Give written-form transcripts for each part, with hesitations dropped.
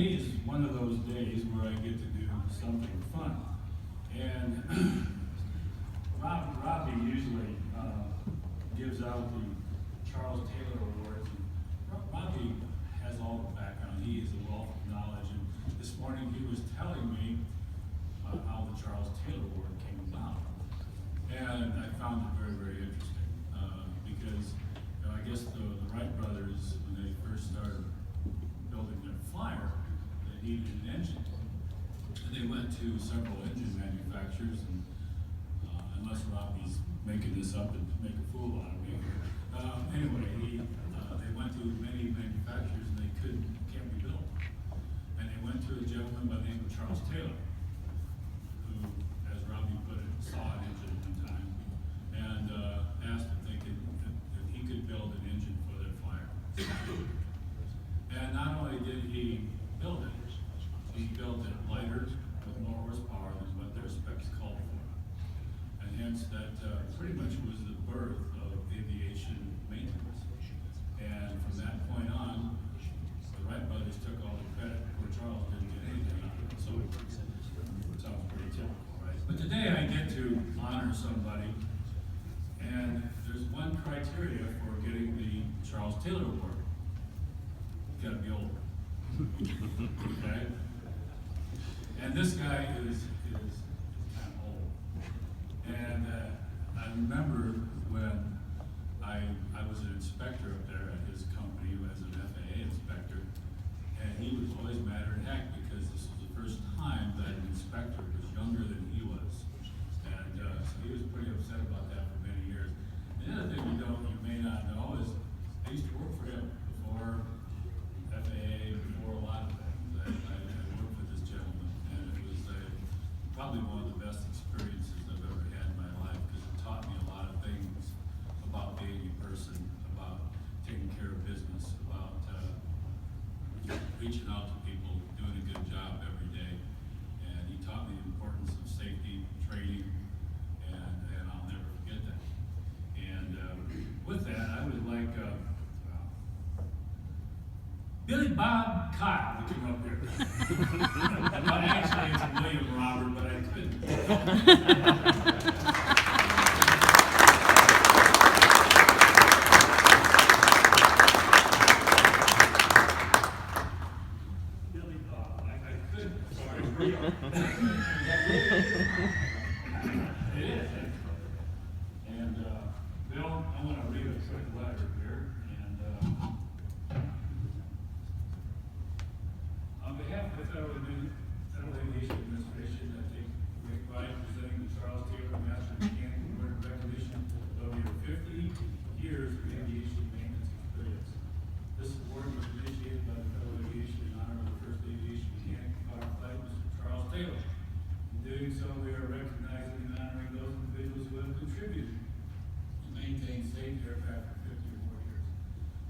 today is one of those days where I get to do something fun. And Robbie usually gives out the Charles Taylor Awards. And Robbie has all the background. He is a wealth of knowledge. And this morning he was telling me how the Charles Taylor Award came about. And I found it very, very interesting because I guess the Wright brothers, when they first started building their flyer, they needed an engine. And they went to several engine manufacturers, and unless Robbie's making this up and make a fool out of me here. Anyway, they went to many manufacturers and they can't be built. And they went to a gentleman by the name of Charles Taylor, who, as Robbie put it, saw an engine one time and asked if he could build an engine for their flyer. And not only did he build it, he built it lighter with more horsepower than what their specs called for. And hence that pretty much was the birth of aviation maintenance. And from that point on, the Wright brothers took all the credit where Charles didn't get anything out of it. So it sounds pretty typical, right? But today I get to honor somebody, and there's one criteria for getting the Charles Taylor Award. You gotta be older. Okay? And this guy is kind of old. And I remember when I was an inspector up there at his company as an FAA inspector, and he was always mad at heck because this was the first time that an inspector was younger than he was. And so he was pretty upset about that for many years. And the other thing you may not know is I used to work for him before FAA, before a lot of things. I worked for this gentleman, and it was probably one of the best experiences I've ever had in my life because it taught me a lot of things about being a person, about taking care of business, about reaching out to people, doing a good job every day. And he taught me the importance of safety, training, and I'll never forget that. And with that, I would like Billy Bob Kyle to come up here. Well, actually, it's William Robert, but I couldn't. Billy Bob, I couldn't. Sorry. It is. And Bill, I want to read a quick letter here. And on behalf of the Federal Aviation Administration, I take great pride in presenting the Charles Taylor Master Mechanic Award of recognition of your 50 years of aviation maintenance experience. This award was initiated by the Federal Aviation in honor of the first aviation mechanic of our flight, Mr. Charles Taylor. In doing so, we are recognizing and honoring those individuals who have contributed to maintain safe aircraft for 50 or more years.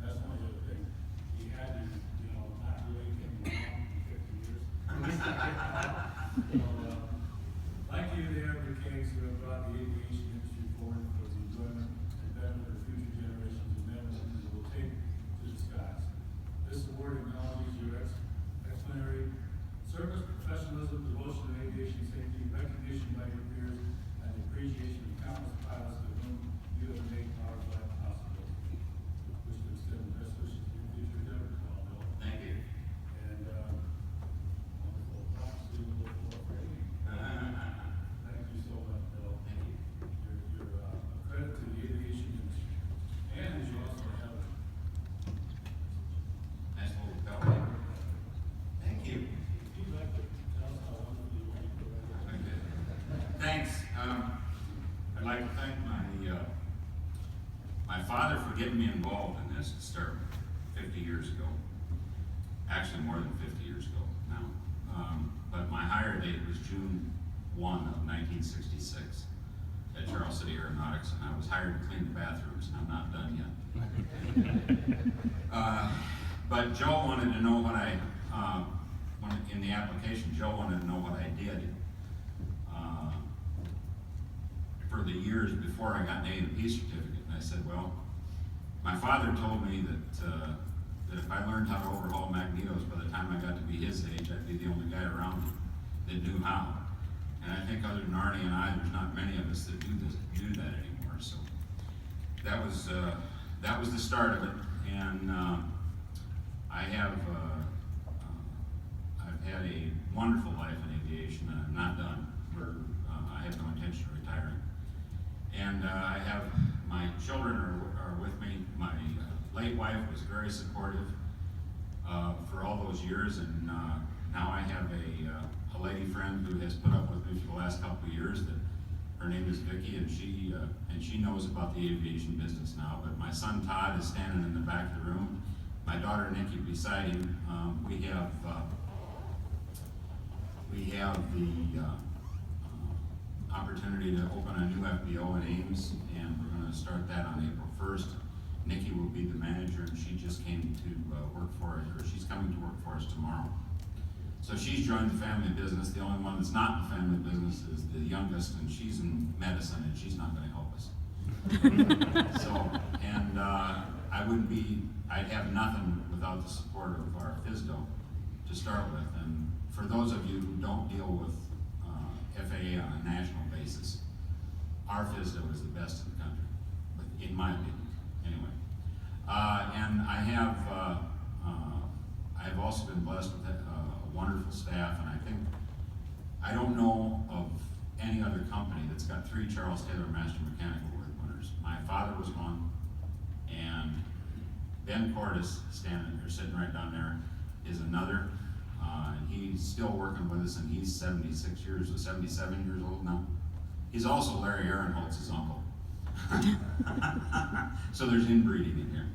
That's one of the things. He had to, not do anything wrong in 50 years. Like you, the air mechanics who have brought the aviation industry forward for the enjoyment and benefit of future generations of men and women who will take to the skies. This award acknowledges your exemplary service, professionalism, devotion to aviation safety, recognition by your peers, and the appreciation of countless pilots with whom you have made our flight possible. Wish to extend the best wishes to your future endeavors, Bill. Thank you. And wonderful props to you for training. Thank you so much, Bill. Thank you. You're a credit to the aviation industry. And you also have a Nice little belt. Thank you. if you'd like to tell us how wonderful you are. Okay. Thanks. I'd like to thank my father for getting me involved in this to start 50 years ago. Actually, more than 50 years ago now. But my hire date was June 1 of 1966 at Charles City Aeronautics, and I was hired to clean the bathrooms, and I'm not done yet. But Joe wanted to know what in the application, Joe wanted to know what I did for the years before I got an A and P certificate. And I said, well, my father told me that that if I learned how to overhaul magnetos by the time I got to be his age, I'd be the only guy around that knew how. And I think other than Arnie and I, there's not many of us that do that anymore. So that was the start of it. And I have I've had a wonderful life in aviation, and I'm not done. I have no intention of retiring. And I have my children are with me. My late wife was very supportive for all those years, and now I have a lady friend who has put up with me for the last couple of years. That her name is Vicki, and she knows about the aviation business now. But my son Todd is standing in the back of the room. My daughter Nikki beside him. We have the opportunity to open a new FBO in Ames, and we're going to start that on April 1st. Nikki will be the manager, and she just came to work for us, or she's coming to work for us tomorrow. So she's joined the family business. The only one that's not in the family business is the youngest, and she's in medicine, and she's not going to help us. So, and I'd have nothing without the support of our FSDO to start with. And for those of you who don't deal with FAA on a national basis, our FSDO is the best in the country, in my opinion, anyway. And I've also been blessed with a wonderful staff, and I don't know of any other company that's got 3 Charles Taylor Master Mechanic Award winners. My father was one, and Ben Cordes, sitting right down there, is another. And he's still working with us, and he's 77 years old now. He's also Larry Ehrenholtz's uncle. So there's inbreeding in here.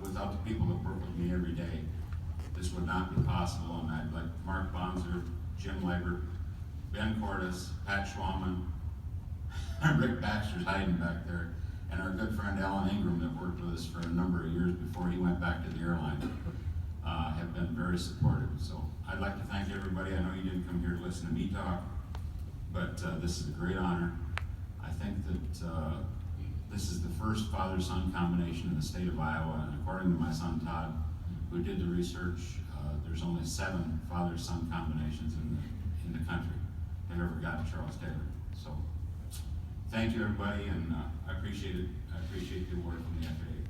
Without the people that work with me every day, this would not be possible. And I'd like Mark Bonser, Jim Labor, Ben Cordes, Pat Schwalman, Rick Baxter's hiding back there, and our good friend Alan Ingram that worked with us for a number of years before he went back to the airline, have been very supportive. So I'd like to thank everybody. I know you didn't come here to listen to me talk, but this is a great honor. I think that this is the first father-son combination in the state of Iowa, and according to my son Todd, who did the research, there's only 7 father-son combinations in the country that ever got Charles Taylor. So thank you, everybody, and I appreciate it. I appreciate the award from the FAA.